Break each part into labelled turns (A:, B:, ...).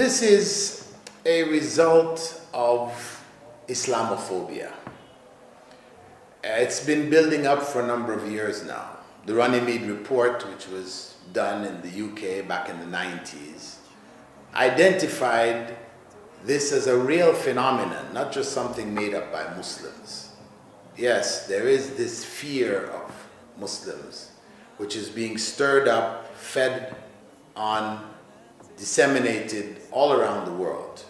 A: This is a result of Islamophobia. It's been building up for a number of years now. The Runnymede report, which was done in the UK back in the 90s, identified this as a real phenomenon, not just something made up by Muslims. Yes, there is this fear of Muslims, which is being stirred up, fed on, disseminated all around the world.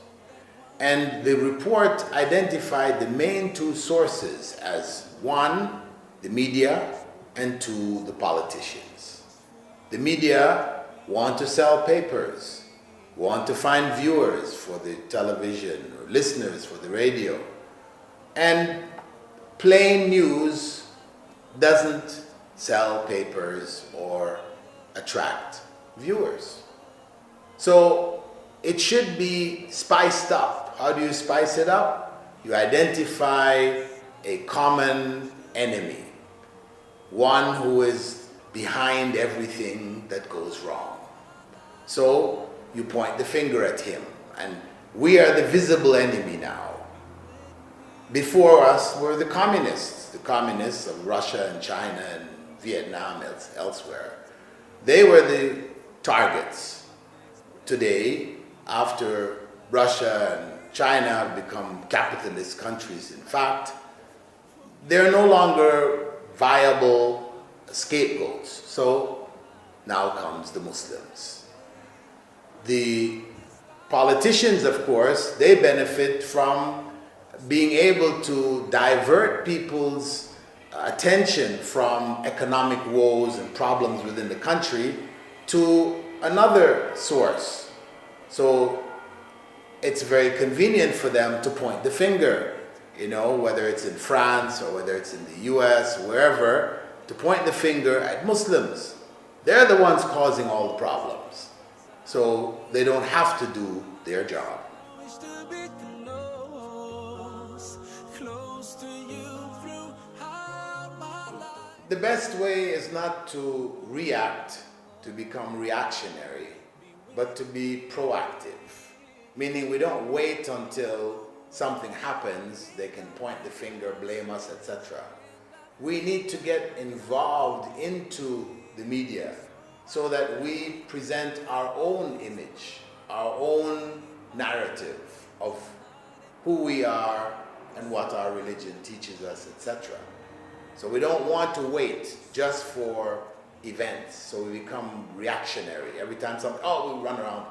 A: And the report identified the main two sources as one, the media, and two, the politicians. The media want to sell papers, want to find viewers for the television or listeners for the radio. And plain news doesn't sell papers or attract viewers. So it should be spiced up. How do you spice it up? You identify a common enemy, one who is behind everything that goes wrong. So you point the finger at him, and we are the visible enemy now. Before us were the communists of Russia and China and Vietnam, elsewhere. They were the targets. Today, after Russia and China have become capitalist countries, in fact, they're no longer viable scapegoats. So now comes the Muslims. The politicians, of course, they benefit from being able to divert people's attention from economic woes and problems within the country to another source. So it's very convenient for them to point the finger, whether it's in France or whether it's in the US, wherever, to point the finger at Muslims. They're the ones causing all the problems. So they don't have to do their job. The best way is not to react, to become reactionary, but to be proactive. Meaning we don't wait until something happens, they can point the finger, blame us, etc. We need to get involved into the media so that we present our own image, our own narrative of who we are and what our religion teaches us, etc. So we don't want to wait just for events, so we become reactionary. Every time something, we run around,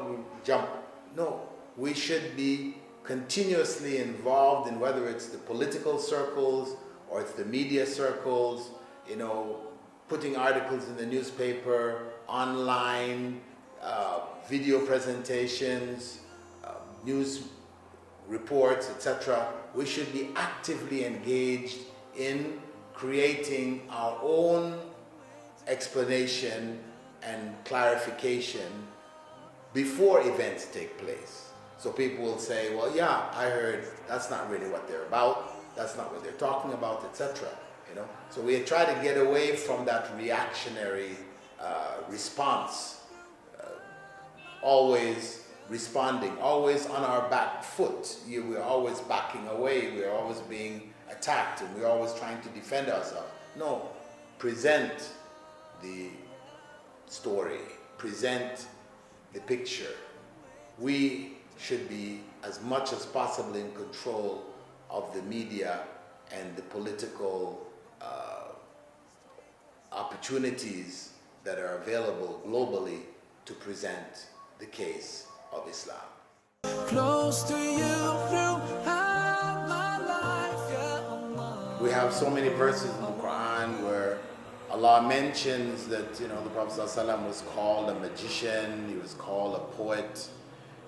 A: we jump. No, we should be continuously involved in whether it's the political circles or it's the media circles, putting articles in the newspaper, online, video presentations, news reports, etc. We should be actively engaged in creating our own explanation and clarification before events take place. So people will say, well, yeah, I heard that's not really what they're about, that's not what they're talking about, etc. So we try to get away from that reactionary response, always responding, always on our back foot. We're always backing away, we're always being attacked, and we're always trying to defend ourselves. No, present the story, present the picture. We should be as much as possible in control of the media and the political opportunities that are available globally to present the case of Islam. Close to you throughout my life, ya Allah. We have so many verses in the Quran where Allah mentions that the Prophet ﷺ was called a magician, he was called a poet,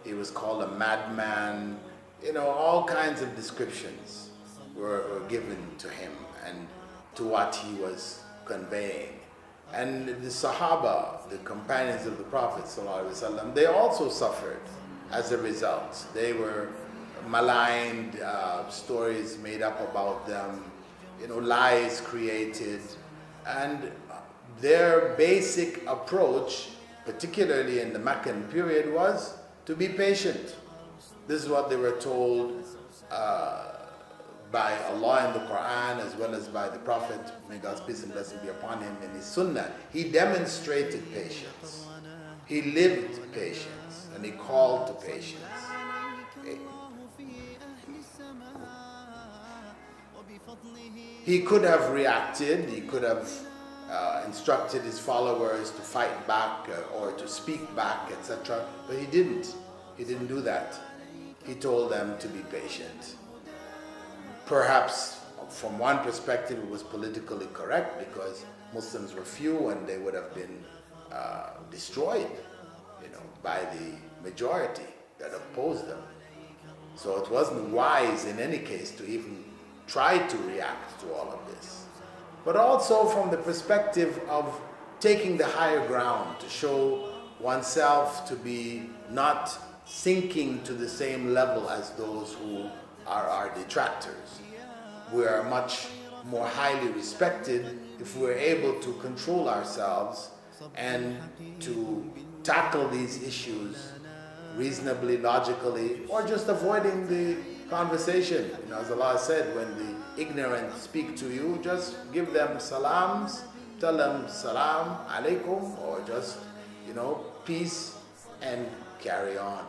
A: he was called a madman. All kinds of descriptions were given to him and to what he was conveying. And the Sahaba, the companions of the Prophet ﷺ, they also suffered as a result. They were maligned, stories made up about them, lies created. And their basic approach, particularly in the Meccan period, was to be patient. This is what they were told by Allah in the Quran, as well as by the Prophet, may God's peace and blessing be upon him, in his Sunnah. He demonstrated patience. He lived patience, and he called to patience. He could have reacted, he could have instructed his followers to fight back or to speak back, etc. But he didn't. He didn't do that. He told them to be patient. Perhaps from one perspective it was politically correct, because Muslims were few and they would have been destroyed, by the majority that opposed them. So it wasn't wise in any case to even try to react to all of this. But also from the perspective of taking the higher ground, to show oneself to be not sinking to the same level as those who are our detractors. We are much more highly respected if we're able to control ourselves and to tackle these issues reasonably, logically, or just avoiding the conversation. As Allah said, when the ignorant speak to you, just give them salams, tell them salam, alaykum, or just, peace, and carry on.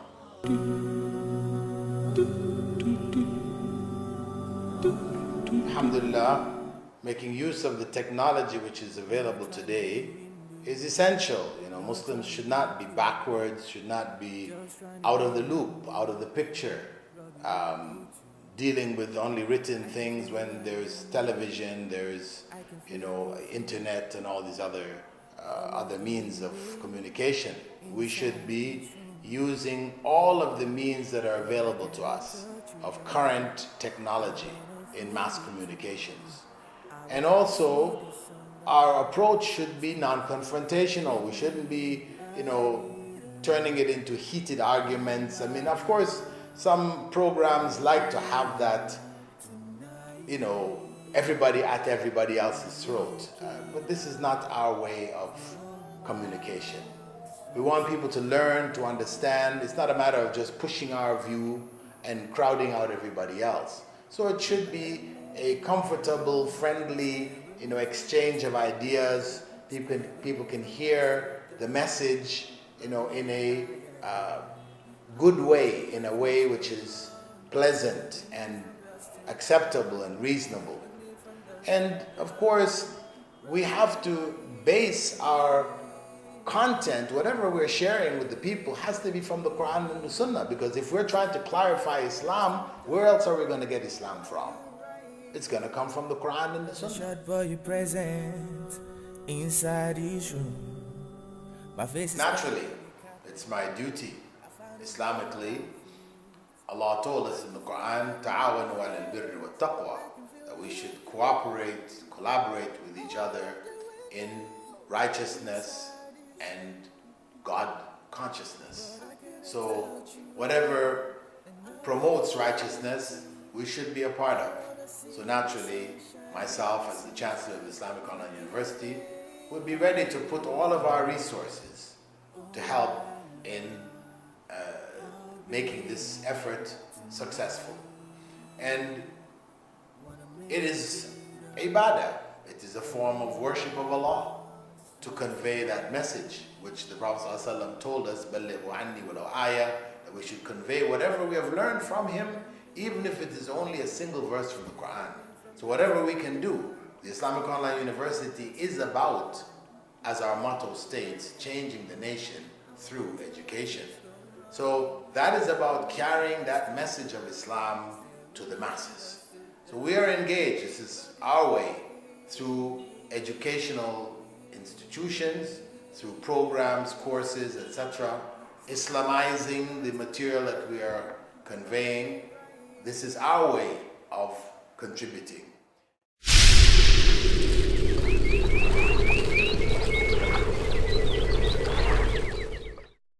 A: Alhamdulillah, making use of the technology which is available today is essential. Muslims should not be backwards, should not be out of the loop, out of the picture, dealing with only written things when there's television, there's internet and all these other means of communication. We should be using all of the means that are available to us of current technology in mass communications. And also, our approach should be non-confrontational. We shouldn't be, turning it into heated arguments. Of course, some programs like to have that, everybody at everybody else's throat. But this is not our way of communication. We want people to learn, to understand. It's not a matter of just pushing our view and crowding out everybody else. So it should be a comfortable, friendly, exchange of ideas. People can hear the message, in a good way, in a way which is pleasant and acceptable and reasonable. And of course, we have to base our content, whatever we're sharing with the people, has to be from the Quran and the Sunnah, because if we're trying to clarify Islam, where else are we going to get Islam from? It's going to come from the Quran and the Sunnah. Naturally, it's my duty. Islamically, Allah told us in the Quran, ta'awanu 'alal birri wat taqwa, that we should collaborate with each other in righteousness and God consciousness. So whatever promotes righteousness, we should be a part of. So naturally, myself as the Chancellor of Islamic Online University would be ready to put all of our resources to help in making this effort successful. And it is ibadah. It is a form of worship of Allah to convey that message, which the Prophet ﷺ told us, بَلِّغُوا عَنِّي وَلَوْ آيَةً, that we should convey whatever we have learned from him, even if it is only a single verse from the Quran. So whatever we can do, the Islamic Online University is about, as our motto states, changing the nation through education. So that is about carrying that message of Islam to the masses. So we are engaged, this is our way, through educational institutions, through programs, courses, etc., Islamizing the material that we are conveying. This is our way of contributing.